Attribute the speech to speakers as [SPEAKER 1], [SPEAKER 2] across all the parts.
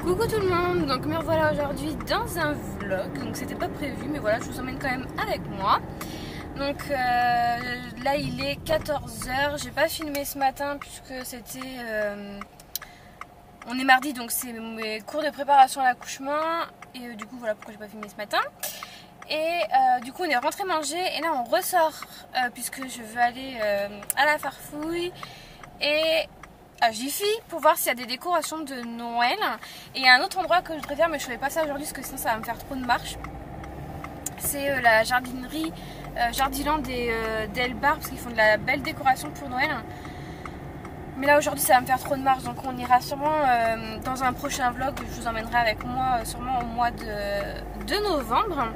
[SPEAKER 1] Coucou tout le monde, donc me revoilà aujourd'hui dans un vlog, donc c'était pas prévu mais voilà je vous emmène quand même avec moi. Donc là il est 14 h, j'ai pas filmé ce matin puisque c'était... on est mardi donc c'est mes cours de préparation à l'accouchement et du coup voilà pourquoi j'ai pas filmé ce matin. Et du coup on est rentré manger et là on ressort puisque je veux aller à la Farfouille et à Jiffy pour voir s'il y a des décorations de Noël. Et il y a un autre endroit que je préfère mais je ne ferai pas ça aujourd'hui parce que sinon ça va me faire trop de marche. C'est la jardinerie Jardiland d'Elbar parce qu'ils font de la belle décoration pour Noël. Mais là aujourd'hui ça va me faire trop de marche donc on ira sûrement dans un prochain vlog. Je vous emmènerai avec moi sûrement au mois de novembre.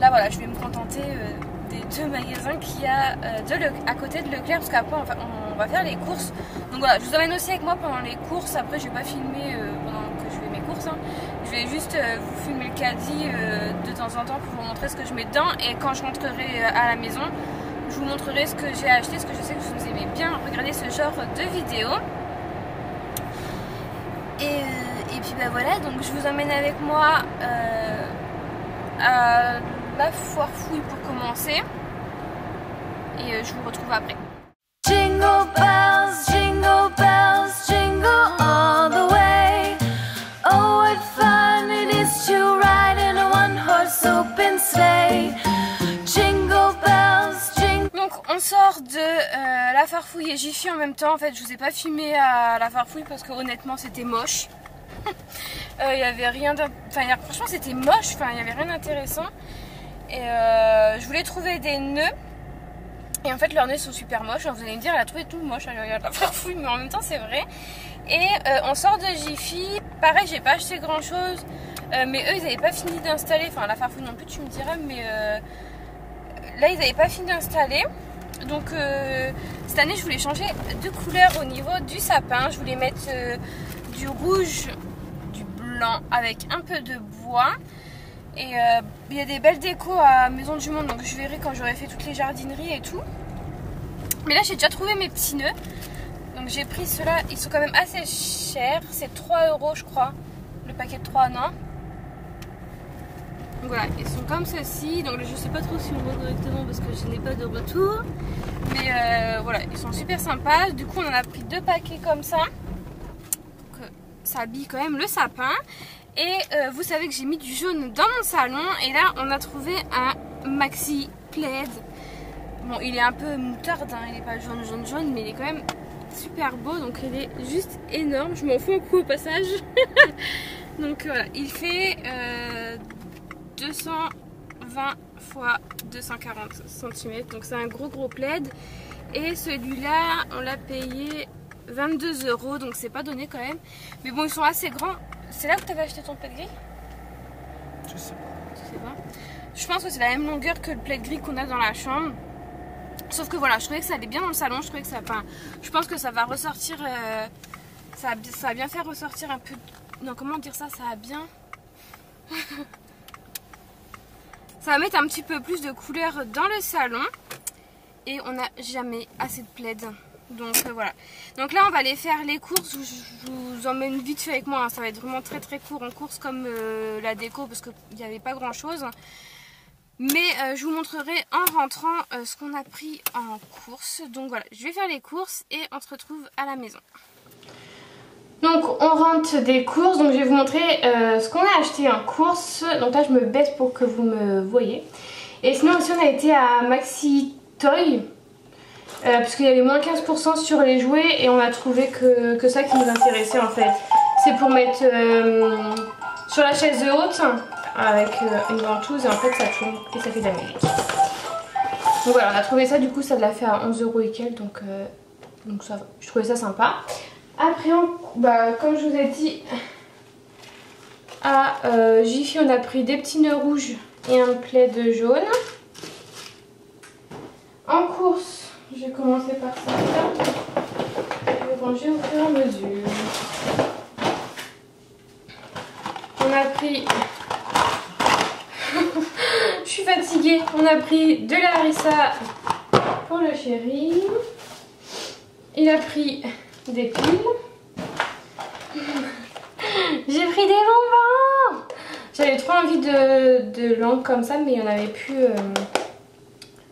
[SPEAKER 1] Là voilà je vais me contenter des deux magasins qu'il y a à côté de Leclerc parce qu'après on va faire les courses. Donc voilà, je vous emmène aussi avec moi pendant les courses. Après je vais pas filmer pendant que je fais mes courses hein. Je vais juste vous filmer le caddie de temps en temps pour vous montrer ce que je mets dedans. Et quand je rentrerai à la maison, je vous montrerai ce que j'ai acheté, ce que je sais que vous aimez bien regarder ce genre de vidéos. Et puis bah voilà, donc je vous emmène avec moi à la foire fouille pour commencer. Et je vous retrouve après.
[SPEAKER 2] Jingle bells, jingle all the way. Oh, what fun it is to ride in a one-horse open sleigh. Jingle bells, jingle...
[SPEAKER 1] Donc on sort de la Farfouille et Jiffy en même temps. En fait je vous ai pas filmé à la Farfouille parce que honnêtement c'était moche. Il y avait rien franchement c'était moche, il y avait rien d'intéressant. Et je voulais trouver des nœuds. Et en fait leurs nœuds sont super moches. Vous allez me dire elle a trouvé tout moche, elle regarde la Farfouille, mais en même temps c'est vrai. Et on sort de Jiffy. Pareil j'ai pas acheté grand chose. Mais eux ils avaient pas fini d'installer. Enfin la Farfouille non plus tu me diras. Mais là ils avaient pas fini d'installer. Donc cette année je voulais changer de couleur au niveau du sapin. Je voulais mettre du rouge, du blanc avec un peu de bois. Et il y a des belles décos à Maison du Monde, donc je verrai quand j'aurai fait toutes les jardineries et tout. Mais là j'ai déjà trouvé mes petits nœuds. Donc j'ai pris ceux-là, ils sont quand même assez chers. C'est 3 € je crois, le paquet de 3 non. Donc voilà, ils sont comme ceci. Donc je sais pas trop si on voit correctement parce que je n'ai pas de retour. Mais voilà, ils sont super sympas. Du coup on en a pris 2 paquets comme ça. Donc ça habille quand même le sapin. Et vous savez que j'ai mis du jaune dans mon salon. Et là on a trouvé un maxi plaid. Bon il est un peu moutarde hein, il n'est pas jaune mais il est quand même super beau. Donc il est juste énorme. Je m'en fous un coup au passage. Donc voilà, il fait 220 x 240 cm. Donc c'est un gros plaid. Et celui-là on l'a payé 22 €. Donc c'est pas donné quand même. Mais bon ils sont assez grands. C'est là que tu avais acheté ton plaid gris?
[SPEAKER 3] Je sais pas.
[SPEAKER 1] Je sais pas. Je pense que c'est la même longueur que le plaid gris qu'on a dans la chambre. Sauf que voilà, je trouvais que ça allait bien dans le salon. Je trouvais que ça, je pense que ça va ressortir. Ça va bien faire ressortir un peu. Non, comment dire ça? Ça va bien. Ça va mettre un petit peu plus de couleur dans le salon. Et on n'a jamais assez de plaid. Donc voilà. Donc là on va aller faire les courses. Je vous emmène vite fait avec moi hein. Ça va être vraiment très court en course comme la déco parce qu'il n'y avait pas grand chose. Mais je vous montrerai en rentrant ce qu'on a pris en course. Donc voilà, je vais faire les courses et on se retrouve à la maison. Donc on rentre des courses. Donc je vais vous montrer ce qu'on a acheté en course. Donc là je me baisse pour que vous me voyez. Et sinon aussi on a été à Maxi Toy. Parce qu'il y avait moins 15% sur les jouets et on a trouvé que ça qui nous intéressait en fait. C'est pour mettre sur la chaise haute avec une ventouse et en fait ça tourne et ça fait de la musique. Donc voilà, on a trouvé ça, du coup ça l'a fait à 11 € et quelques donc ça va. Je trouvais ça sympa. Après comme je vous ai dit à Jiffy on a pris des petits nœuds rouges et un plaid jaune. En course je vais commencer par ça. Je vais ranger au fur et à mesure. On a pris... Je suis fatiguée. On a pris de la harissa pour le chéri. Il a pris des piles. J'ai pris des bonbons. J'avais trop envie de langue comme ça, mais il n'y en avait plus.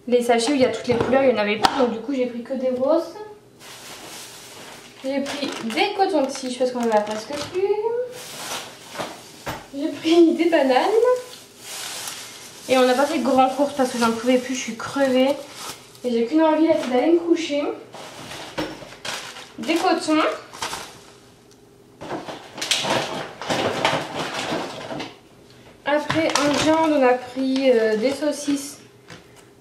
[SPEAKER 1] Les sachets où il y a toutes les couleurs, il n'y en avait plus. Donc du coup j'ai pris que des roses. J'ai pris des cotons-tiges parce qu'on en a presque plus. J'ai pris des bananes. Et on n'a pas fait de grandes courses parce que j'en pouvais plus, je suis crevée. Et j'ai qu'une envie là, c'est d'aller me coucher. Des cotons. Après en viande on a pris des saucisses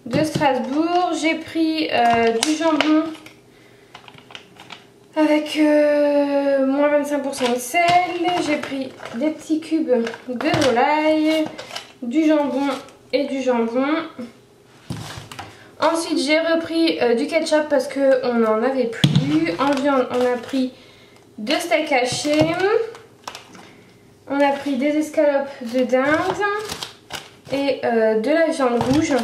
[SPEAKER 1] de Strasbourg. J'ai pris du jambon avec moins 25% de sel. J'ai pris des petits cubes de volaille, du jambon et du jambon. Ensuite j'ai repris du ketchup parce qu'on n'en avait plus. En viande on a pris 2 steaks hachés. On a pris des escalopes de dinde et de la viande rouge.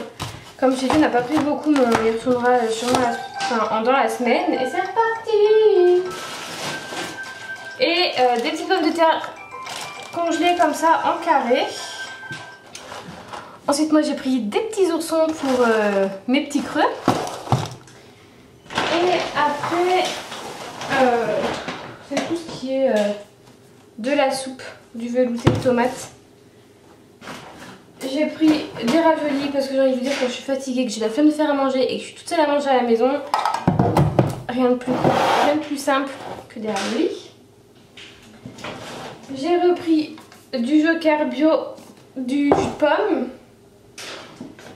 [SPEAKER 1] Comme je t'ai dit, on n'a pas pris beaucoup, mais on y retournera sûrement dans la semaine. Et c'est reparti. Et des petites pommes de terre congelées comme ça en carré. Ensuite moi j'ai pris des petits oursons pour mes petits creux. Et après c'est tout ce qui est de la soupe, du velouté de tomates. J'ai pris des raviolis parce que j'ai envie de vous dire, quand je suis fatiguée, que j'ai la flemme de faire à manger et que je suis toute seule à manger à la maison, rien de plus simple que des raviolis. J'ai repris du Joker bio, du jus de pomme.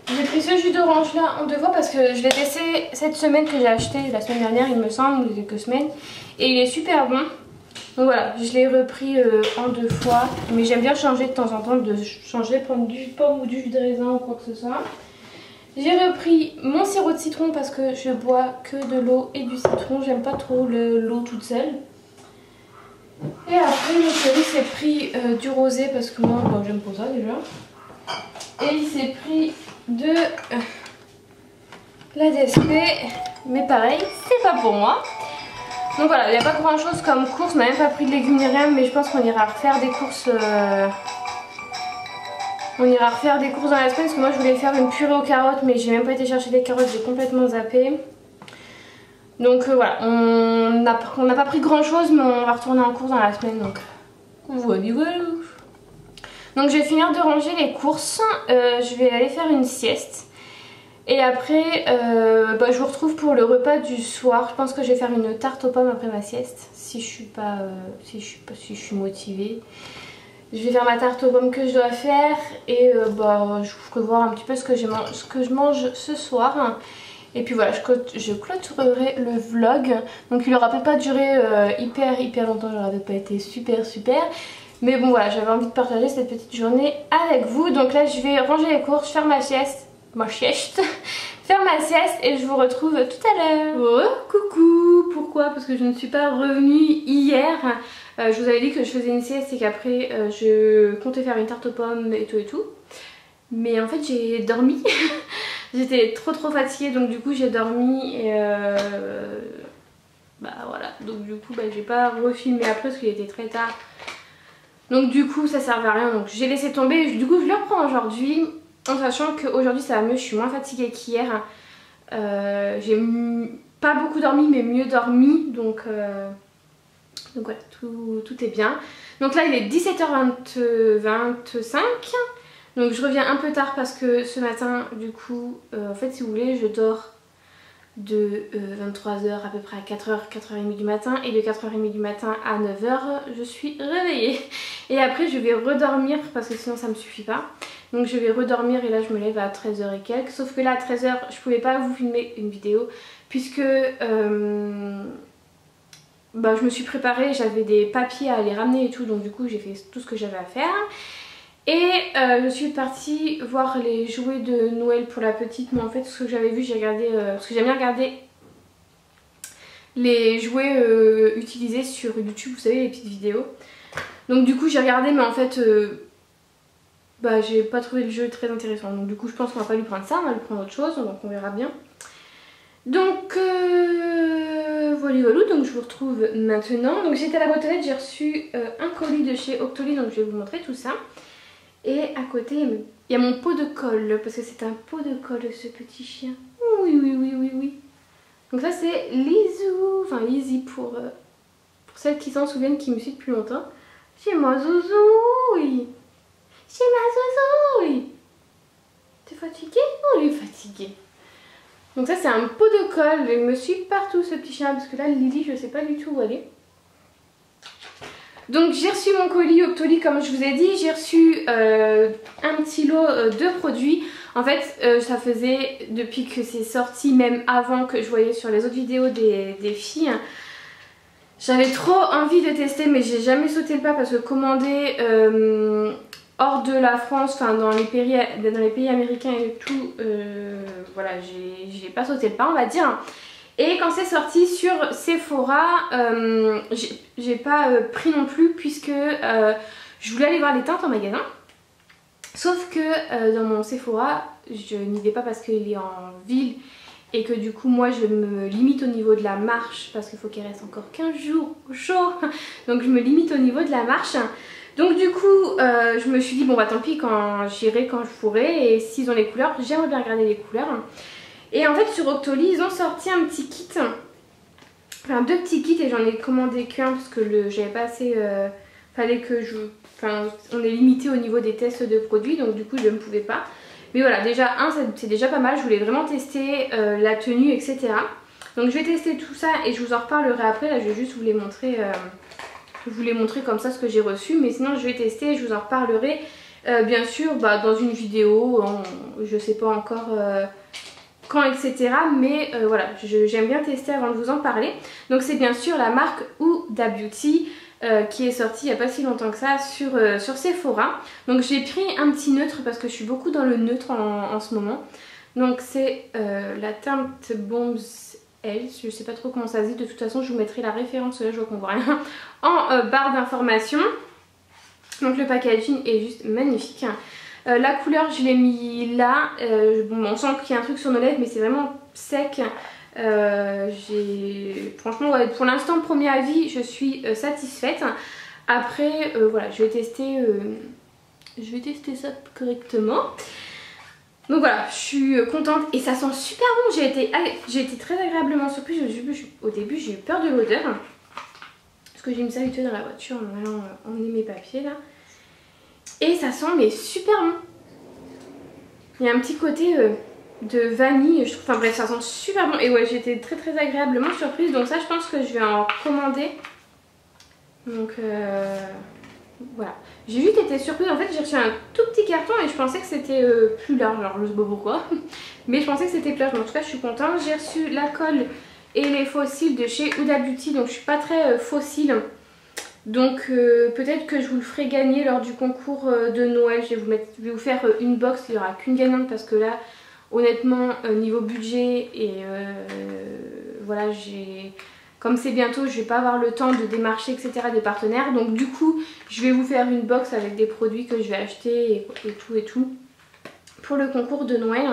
[SPEAKER 1] J'ai pris ce jus d'orange là en 2 fois parce que je l'ai testé cette semaine, que j'ai acheté la semaine dernière il me semble, ou il y a quelques semaines, et il est super bon. Donc voilà, je l'ai repris en 2 fois, mais j'aime bien changer de temps en temps, prendre du jus de pomme ou du jus de raisin ou quoi que ce soit. J'ai repris mon sirop de citron parce que je bois que de l'eau et du citron, j'aime pas trop l'eau toute seule. Et après mon chéri s'est pris du rosé parce que moi j'aime pas ça déjà. Et il s'est pris de la DSP, mais pareil, c'est pas pour moi. Donc voilà, il n'y a pas grand chose comme course, on n'a même pas pris de légumes ni rien, mais je pense qu'on ira refaire des courses. On ira refaire des courses dans la semaine parce que moi je voulais faire une purée aux carottes, mais j'ai même pas été chercher des carottes, j'ai complètement zappé. Donc voilà, on n'a pas pris grand chose, mais on va retourner en course dans la semaine, donc voilà. Donc je vais finir de ranger les courses, je vais aller faire une sieste. Et après, je vous retrouve pour le repas du soir. Je pense que je vais faire une tarte aux pommes après ma sieste, si je suis motivée. Je vais faire ma tarte aux pommes que je dois faire et je vous ferai voir un petit peu ce que je mange ce soir. Et puis voilà, je clôturerai le vlog. Donc il n'aura peut-être pas duré hyper longtemps, il n'aura peut-être pas été super. Mais bon voilà, j'avais envie de partager cette petite journée avec vous. Donc là je vais ranger les courses, faire ma sieste. Faire ma sieste et je vous retrouve tout à l'heure. Oh, coucou. Pourquoi? Parce que je ne suis pas revenue hier. Je vous avais dit que je faisais une sieste et qu'après je comptais faire une tarte aux pommes et tout. Mais en fait j'ai dormi. J'étais trop fatiguée, donc du coup j'ai dormi et voilà. Donc du coup j'ai pas refilmé après parce qu'il était très tard. Donc du coup ça servait à rien, donc j'ai laissé tomber. Du coup je le reprends aujourd'hui. En sachant qu'aujourd'hui ça va mieux, je suis moins fatiguée qu'hier. J'ai pas beaucoup dormi mais mieux dormi. Donc voilà, tout est bien. Donc là il est 17h25. Donc je reviens un peu tard parce que ce matin du coup, en fait si vous voulez je dors de 23h à peu près à 4h, 4h30 du matin. Et de 4h30 du matin à 9h je suis réveillée. Et après je vais redormir parce que sinon ça me suffit pas. Donc je vais redormir et là je me lève à 13h et quelques. Sauf que là à 13h je pouvais pas vous filmer une vidéo puisque je me suis préparée, j'avais des papiers à aller ramener et tout. Donc du coup j'ai fait tout ce que j'avais à faire. Et je suis partie voir les jouets de Noël pour la petite. Mais en fait ce que j'avais vu, j'ai regardé, parce que j'aime bien regarder les jouets utilisés sur YouTube, vous savez, les petites vidéos. Donc du coup j'ai regardé mais en fait j'ai pas trouvé le jeu très intéressant. Donc du coup je pense qu'on va pas lui prendre ça, on va lui prendre autre chose, donc on verra bien. Donc voilà, donc je vous retrouve maintenant. Donc j'étais à la boîte aux lettres, j'ai reçu un colis de chez Octoly, donc je vais vous montrer tout ça. Et à côté, il y a mon pot de colle, parce que c'est un pot de colle ce petit chien. Oui, oui, oui, oui, oui. Donc ça c'est Lizou, enfin Lizzy pour celles qui s'en souviennent, qui me suivent depuis longtemps. C'est ma zouzouille. C'est ma zouzouille. T'es fatiguée? Non, il est fatigué. Donc ça c'est un pot de colle, il me suit partout ce petit chien, parce que là Lily je sais pas du tout où elle est. Donc j'ai reçu mon colis Octoly comme je vous ai dit, j'ai reçu un petit lot de produits. En fait ça faisait depuis que c'est sorti, même avant que je voyais sur les autres vidéos des filles. J'avais trop envie de tester mais j'ai jamais sauté le pas parce que commander hors de la France, enfin dans les pays américains et tout, voilà, j'ai pas sauté le pas on va dire. Et quand c'est sorti sur Sephora, j'ai pas pris non plus puisque je voulais aller voir les teintes en magasin. Sauf que dans mon Sephora, je n'y vais pas parce qu'il est en ville et que du coup moi je me limite au niveau de la marche parce qu'il faut qu'il reste encore 15 jours au chaud. Donc je me limite au niveau de la marche. Donc du coup je me suis dit bon bah tant pis, quand j'irai quand je pourrai, et s'ils ont les couleurs, j'aimerais bien regarder les couleurs. Et en fait sur Octoly ils ont sorti un petit kit, enfin 2 petits kits, et j'en ai commandé qu'un parce que j'avais pas assez, fallait que on est limité au niveau des tests de produits, donc du coup je ne pouvais pas. Mais voilà, déjà c'est déjà pas mal, je voulais vraiment tester la tenue etc. Donc je vais tester tout ça et je vous en reparlerai après, là je vais juste vous les montrer, comme ça ce que j'ai reçu, mais sinon je vais tester et je vous en reparlerai bien sûr dans une vidéo, je sais pas encore quand etc. Mais voilà, j'aime bien tester avant de vous en parler. Donc c'est bien sûr la marque Huda Beauty qui est sortie il n'y a pas si longtemps que ça sur Sephora. Donc j'ai pris un petit neutre parce que je suis beaucoup dans le neutre en ce moment. Donc c'est la teinte Bombs Elle, je sais pas trop comment ça se dit, de toute façon je vous mettrai la référence, là je vois qu'on voit rien, en barre d'informations. Donc le packaging est juste magnifique. La couleur je l'ai mis là, bon, on sent qu'il y a un truc sur nos lèvres mais c'est vraiment sec. Franchement ouais, pour l'instant premier avis je suis satisfaite. Après voilà, je vais tester ça correctement. Donc voilà, je suis contente et ça sent super bon. J'ai été très agréablement surprise. Au début j'ai eu peur de l'odeur parce que j'ai mis ça vite fait dans la voiture en allant emmener mes papiers là. Et ça sent mais super bon. Il y a un petit côté de vanille, je trouve. Enfin bref, ça sent super bon. Et ouais, j'ai été très agréablement surprise. Donc ça, je pense que je vais en commander. Donc voilà. J'ai juste été surprise. En fait, j'ai reçu un tout petit carton et je pensais que c'était plus large. Alors je sais pas pourquoi. Mais je pensais que c'était plus large. Mais en tout cas, je suis contente. J'ai reçu la colle et les fossiles de chez Huda Beauty. Donc je suis pas très fossile. Donc peut-être que je vous le ferai gagner lors du concours de Noël. Je vais vous faire une box, il n'y aura qu'une gagnante parce que là honnêtement niveau budget et voilà, comme c'est bientôt je vais pas avoir le temps de démarcher etc des partenaires. Donc du coup je vais vous faire une box avec des produits que je vais acheter et tout pour le concours de Noël.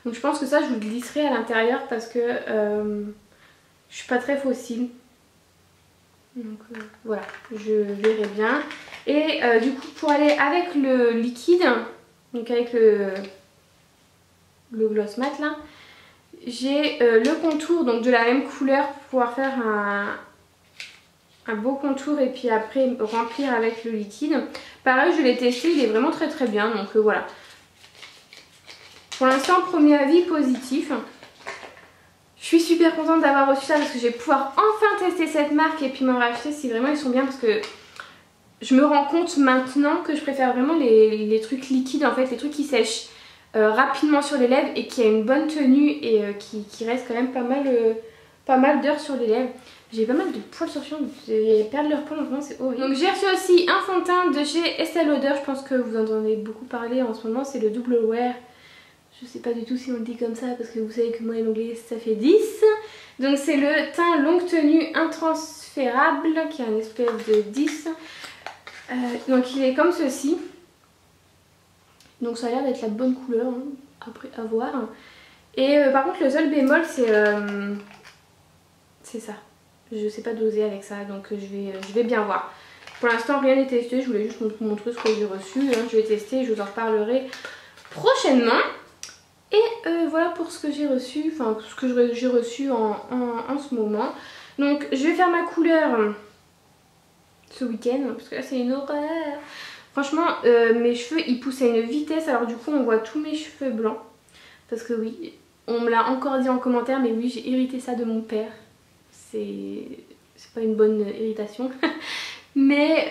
[SPEAKER 1] Donc je pense que ça je vous le glisserai à l'intérieur parce que je suis pas très fossile. Donc voilà, je verrai bien. Et du coup pour aller avec le liquide, donc avec le gloss mat là, j'ai le contour donc de la même couleur pour pouvoir faire un beau contour et puis après remplir avec le liquide. Pareil, je l'ai testé, il est vraiment très bien, donc voilà. Pour l'instant premier avis positif. Je suis super contente d'avoir reçu ça parce que je vais pouvoir enfin tester cette marque et puis m'en racheter si vraiment ils sont bien, parce que je me rends compte maintenant que je préfère vraiment les trucs liquides en fait, les trucs qui sèchent rapidement sur les lèvres et qui a une bonne tenue et qui reste quand même pas mal d'heures sur les lèvres. J'ai pas mal de poils sur le j'ai perdu leur poils en ce moment, c'est horrible. Donc j'ai reçu aussi un fond de teint de chez Estée Lauder, je pense que vous entendez beaucoup parler en ce moment, c'est le Double Wear. Je sais pas du tout si on le dit comme ça parce que vous savez que moi l'anglais ça fait 10. Donc c'est le teint longue tenue intransférable qui a une espèce de 10. Donc il est comme ceci. Donc ça a l'air d'être la bonne couleur, hein, après à voir. Et par contre le seul bémol c'est ça.
[SPEAKER 4] je sais pas doser avec ça, donc je vais bien voir. Pour l'instant rien n'est testé, je voulais juste vous montrer ce que j'ai reçu, hein. Je vais tester, je vous en reparlerai prochainement. Et voilà pour ce que j'ai reçu, enfin ce que j'ai reçu en ce moment. Donc je vais faire ma couleur ce week-end, parce que là c'est une horreur. Franchement mes cheveux ils poussent à une vitesse, alors du coup on voit tous mes cheveux blancs. Parce que oui, on me l'a encore dit en commentaire, mais oui j'ai hérité ça de mon père. C'est pas une bonne irritation. mais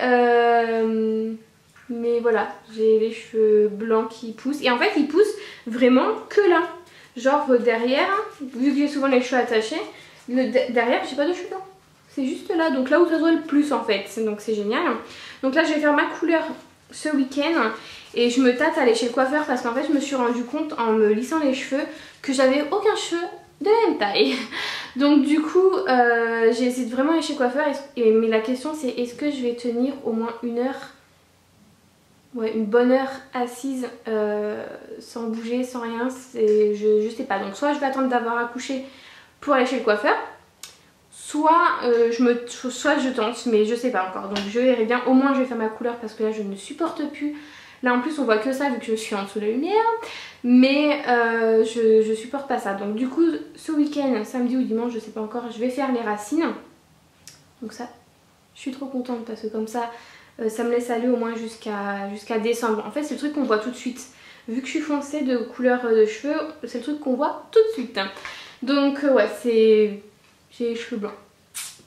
[SPEAKER 4] voilà, j'ai les cheveux blancs qui poussent. Et en fait ils poussent vraiment que là. Genre derrière, vu que j'ai souvent les cheveux attachés, derrière j'ai pas de cheveux blancs. C'est juste là, donc là où ça se voit le plus en fait. Donc c'est génial. Donc là je vais faire ma couleur ce week-end. Et je me tâte à aller chez le coiffeur parce qu'en fait je me suis rendu compte en me lissant les cheveux que j'avais aucun cheveu de la même taille. Donc du coup j'ai essayé de vraiment aller chez le coiffeur. Mais la question c'est est-ce que je vais tenir au moins une heure, ouais, une bonne heure assise sans bouger, sans rien. Je sais pas. Donc soit je vais attendre d'avoir accouché pour aller chez le coiffeur, soit je tente, mais je sais pas encore. Donc je verrai bien. Au moins je vais faire ma couleur parce que là je ne supporte plus. Là en plus on voit que ça vu que je suis en dessous de la lumière. Mais je supporte pas ça. Donc du coup ce week-end, samedi ou dimanche, je sais pas encore, je vais faire les racines. Donc ça, je suis trop contente parce que comme ça, ça me laisse aller au moins jusqu'à décembre. En fait c'est le truc qu'on voit tout de suite. Vu que je suis foncée de couleur de cheveux, c'est le truc qu'on voit tout de suite. Donc ouais, j'ai les cheveux blancs.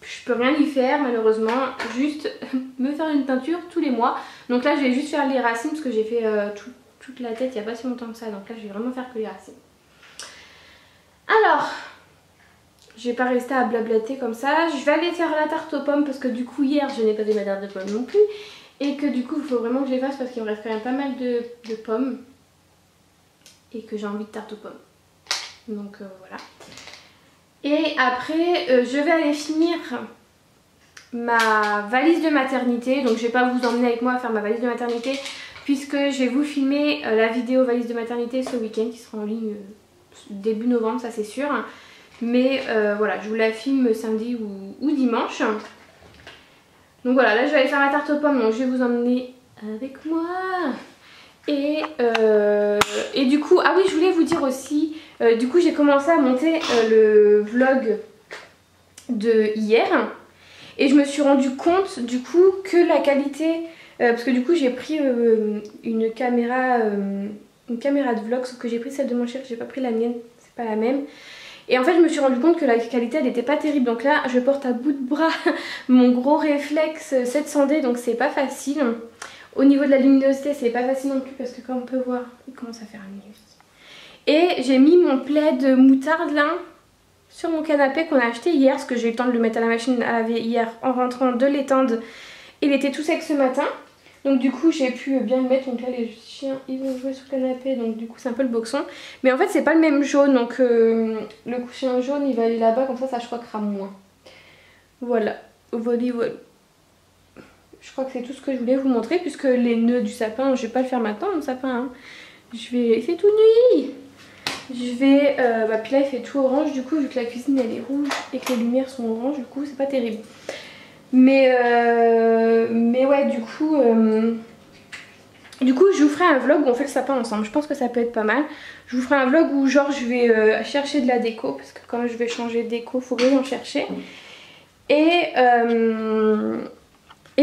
[SPEAKER 4] Je peux rien y faire malheureusement, juste me faire une teinture tous les mois. Donc là je vais juste faire les racines parce que j'ai fait toute la tête il n'y a pas si longtemps que ça. Donc là je vais vraiment faire que les racines. Alors, je vais pas rester à blablater comme ça. Je vais aller faire la tarte aux pommes parce que du coup hier je n'ai pas fait ma tarte de pommes non plus. Et que du coup il faut vraiment que je les fasse parce qu'il me reste quand même pas mal de pommes. Et que j'ai envie de tarte aux pommes. Donc voilà. Et après je vais aller finir ma valise de maternité. Donc je vais pas vous emmener avec moi à faire ma valise de maternité puisque je vais vous filmer la vidéo valise de maternité ce week-end qui sera en ligne début novembre, ça c'est sûr. Mais voilà, je vous la filme samedi ou dimanche. Donc voilà, là je vais aller faire ma tarte aux pommes, donc je vais vous emmener avec moi. Et du coup, ah oui, je voulais vous dire aussi, du coup j'ai commencé à monter le vlog de hier. Et je me suis rendu compte du coup que la qualité, parce que du coup j'ai pris une caméra de vlog, sauf que j'ai pris celle de mon chef, j'ai pas pris la mienne, c'est pas la même. Et en fait je me suis rendu compte que la qualité elle était pas terrible. Donc là je porte à bout de bras mon gros réflexe 700D, donc c'est pas facile. Au niveau de la luminosité c'est pas facile non plus parce que comme on peut voir il commence à faire un minus. Et j'ai mis mon plaid moutarde là sur mon canapé qu'on a acheté hier parce que j'ai eu le temps de le mettre à la machine à laver hier en rentrant de l'étendre. Il était tout sec ce matin. Donc du coup j'ai pu bien le mettre. Donc là les chiens ils vont jouer sur le canapé, donc du coup c'est un peu le boxon. Mais en fait c'est pas le même jaune, donc le couchant jaune il va aller là-bas, comme ça je croquera moins. Voilà, voilà. Je crois que c'est tout ce que je voulais vous montrer puisque les nœuds du sapin, je vais pas le faire maintenant mon sapin hein. Il fait tout nuit. Je vais, puis là il fait tout orange du coup vu que la cuisine elle est rouge et que les lumières sont orange, du coup c'est pas terrible. Mais ouais du coup je vous ferai un vlog où on fait le sapin ensemble, je pense que ça peut être pas mal. Je vous ferai un vlog où genre je vais chercher de la déco parce que quand je vais changer de déco faut bien en chercher. Et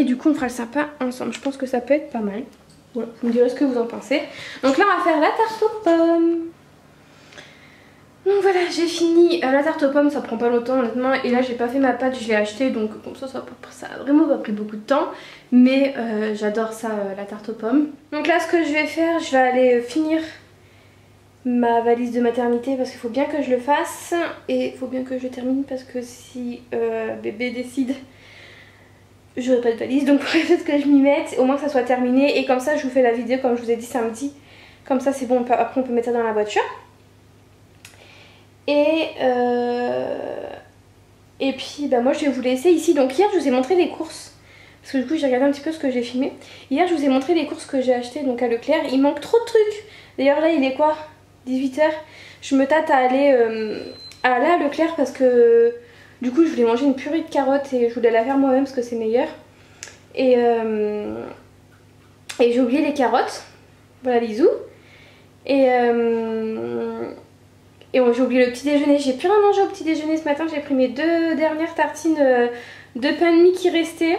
[SPEAKER 4] du coup on fera le sapin ensemble, je pense que ça peut être pas mal. Voilà, vous me direz ce que vous en pensez. Donc là on va faire la tarte aux pommes. Donc voilà, j'ai fini la tarte aux pommes, ça prend pas longtemps honnêtement. Et là j'ai pas fait ma pâte, je l'ai achetée, donc bon, ça a vraiment pas pris beaucoup de temps. Mais j'adore ça, la tarte aux pommes. Donc là ce que je vais faire, je vais aller finir ma valise de maternité parce qu'il faut bien que je le fasse. Et il faut bien que je termine parce que si bébé décide, j'aurai pas de valise. Donc peut-être que je m'y mette, au moins que ça soit terminé. Et comme ça je vous fais la vidéo comme je vous ai dit samedi. Comme ça c'est bon, après on peut mettre ça dans la voiture. Et puis moi je vais vous laisser ici. Donc hier je vous ai montré les courses parce que du coup j'ai regardé un petit peu ce que j'ai filmé. Hier je vous ai montré les courses que j'ai achetées donc à Leclerc. Il manque trop de trucs. D'ailleurs là il est quoi, 18 h. Je me tâte à aller à Leclerc parce que Du coup je voulais manger une purée de carottes et je voulais la faire moi-même parce que c'est meilleur. Et j'ai oublié les carottes. Voilà Lisou. Et j'ai oublié le petit déjeuner. J'ai plus rien mangé au petit déjeuner ce matin. J'ai pris mes 2 dernières tartines de pain de mie qui restaient.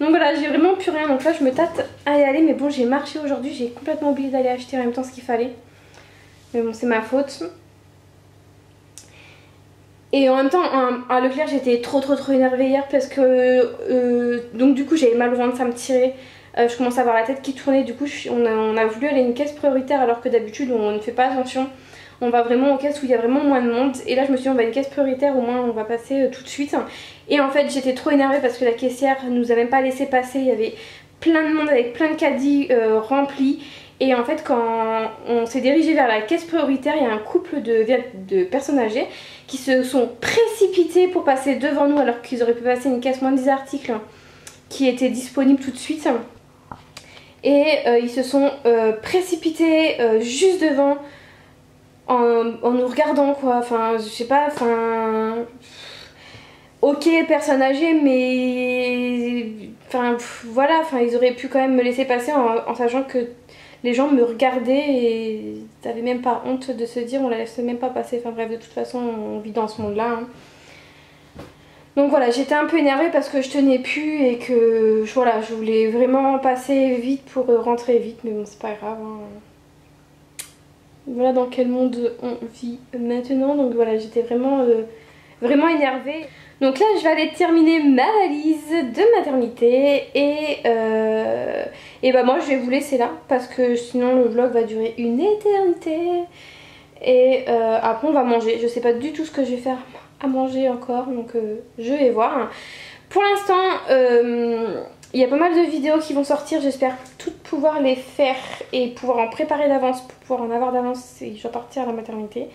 [SPEAKER 4] Donc voilà, j'ai vraiment plus rien. Donc là je me tâte à y aller. Mais bon, j'ai marché aujourd'hui. J'ai complètement oublié d'aller acheter en même temps ce qu'il fallait. Mais bon, c'est ma faute. Et en même temps, à Leclerc, j'étais trop énervée hier parce que donc du coup j'avais mal au ventre, ça me tirait. Je commençais à avoir la tête qui tournait. Du coup on a voulu aller à une caisse prioritaire alors que d'habitude on ne fait pas attention. On va vraiment aux caisses où il y a vraiment moins de monde. Et là je me suis dit on va à une caisse prioritaire, au moins on va passer tout de suite. Et en fait j'étais trop énervée parce que la caissière nous a même pas laissé passer. Il y avait plein de monde avec plein de caddies remplis. Et en fait quand on s'est dirigé vers la caisse prioritaire, il y a un couple de personnes âgées qui se sont précipités pour passer devant nous alors qu'ils auraient pu passer une caisse moins de 10 articles qui étaient disponibles tout de suite. Et ils se sont précipités juste devant en nous regardant quoi. Enfin je sais pas, enfin... Ok personne âgée mais... Enfin voilà, enfin, ils auraient pu quand même me laisser passer en sachant que les gens me regardaient et t'avais même pas honte de se dire on la laisse même pas passer. Enfin bref, de toute façon on vit dans ce monde là. Donc voilà, j'étais un peu énervée parce que je tenais plus et que voilà, je voulais vraiment passer vite pour rentrer vite. Mais bon, c'est pas grave. Voilà dans quel monde on vit maintenant. Donc voilà, j'étais vraiment énervée. Donc là je vais aller terminer ma valise de maternité et bah moi je vais vous laisser là parce que sinon le vlog va durer une éternité. Et après on va manger. Je sais pas du tout ce que je vais faire à manger encore, donc je vais voir. Pour l'instant il y a pas mal de vidéos qui vont sortir, j'espère toutes pouvoir les faire et pouvoir en préparer d'avance pour pouvoir en avoir d'avance et je dois partir à la maternité.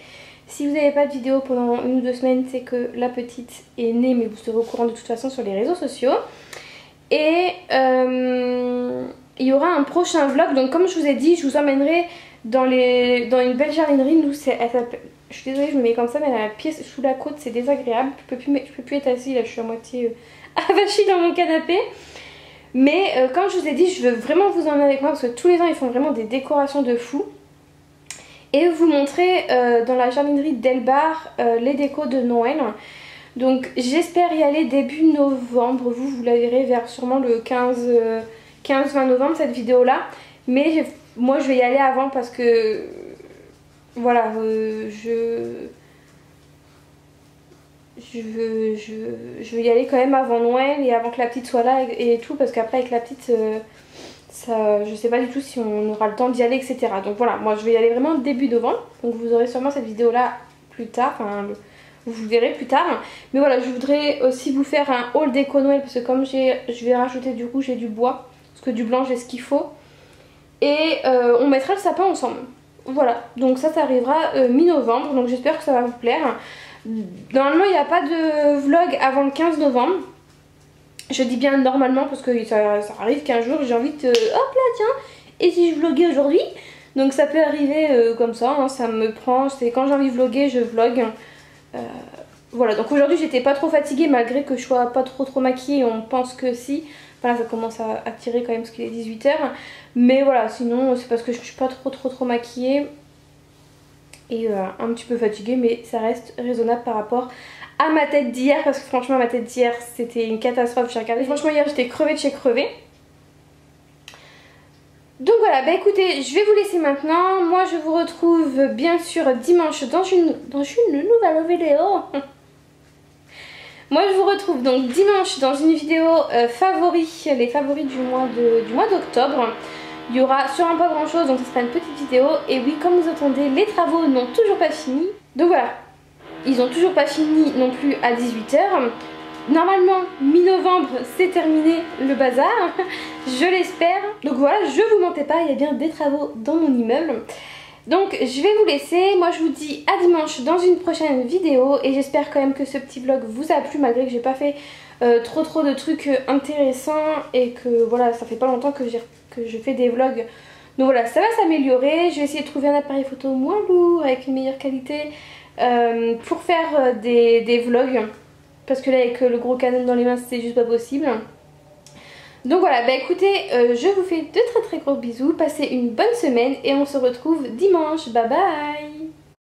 [SPEAKER 4] Si vous n'avez pas de vidéo pendant 1 ou 2 semaines, c'est que la petite est née, mais vous serez au courant de toute façon sur les réseaux sociaux. Et il y aura un prochain vlog, donc comme je vous ai dit, je vous emmènerai dans une belle jardinerie. Nous, je suis désolée, je me mets comme ça, mais la pièce sous la côte, c'est désagréable. Je peux plus être assise, là je suis à moitié avachie dans mon canapé. Mais comme je vous ai dit, je veux vraiment vous emmener avec moi parce que tous les ans ils font vraiment des décorations de fou. Et vous montrer dans la jardinerie d'Elbar les décos de Noël. Donc j'espère y aller début novembre. Vous la verrez vers sûrement le 15-20 novembre cette vidéo là. Mais moi je vais y aller avant parce que voilà, je veux y aller quand même avant Noël et avant que la petite soit là et tout. Parce qu'après avec la petite... je sais pas du tout si on aura le temps d'y aller, etc. Donc voilà, moi je vais y aller vraiment début novembre. Donc vous aurez sûrement cette vidéo là plus tard, enfin vous verrez plus tard. Mais voilà, je voudrais aussi vous faire un haul déco Noël parce que comme je vais rajouter du rouge et du bois, parce que du blanc j'ai ce qu'il faut. Et on mettra le sapin ensemble. Voilà, donc ça arrivera mi-novembre, donc j'espère que ça va vous plaire. Normalement il n'y a pas de vlog avant le 15 novembre. Je dis bien normalement parce que ça arrive qu'un jour j'ai envie de... Hop là tiens, et si je vloguais aujourd'hui? Donc ça peut arriver comme ça, hein, ça me prend... C'est quand j'ai envie de vlogger, je vlog. Voilà, donc aujourd'hui j'étais pas trop fatiguée malgré que je sois pas trop maquillée, on pense que si. Enfin là ça commence à tirer quand même parce qu'il est 18 h. Mais voilà, sinon c'est parce que je suis pas trop maquillée. Et un petit peu fatiguée, mais ça reste raisonnable par rapport à ma tête d'hier, parce que franchement ma tête d'hier c'était une catastrophe. J'ai regardé, franchement hier j'étais crevée de chez crevée. Donc voilà, bah écoutez, je vais vous laisser maintenant. Moi je vous retrouve bien sûr dimanche dans une nouvelle vidéo. Moi je vous retrouve donc dimanche dans une vidéo favoris, les favoris du mois d'octobre. Il y aura sûrement pas grand chose, donc ce sera une petite vidéo. Et oui, comme vous entendez, les travaux n'ont toujours pas fini. Donc voilà, ils n'ont toujours pas fini non plus à 18 h. Normalement, mi-novembre, c'est terminé le bazar. Je l'espère. Donc voilà, je vous mentais pas, il y a bien des travaux dans mon immeuble. Donc je vais vous laisser. Moi je vous dis à dimanche dans une prochaine vidéo. Et j'espère quand même que ce petit vlog vous a plu, malgré que j'ai pas fait trop de trucs intéressants. Et que voilà, ça fait pas longtemps que je fais des vlogs. Donc voilà, ça va s'améliorer. Je vais essayer de trouver un appareil photo moins lourd avec une meilleure qualité pour faire des vlogs. parce que là avec le gros Canon dans les mains c'est juste pas possible. Donc voilà, bah écoutez, je vous fais de très gros bisous, passez une bonne semaine et on se retrouve dimanche, bye bye.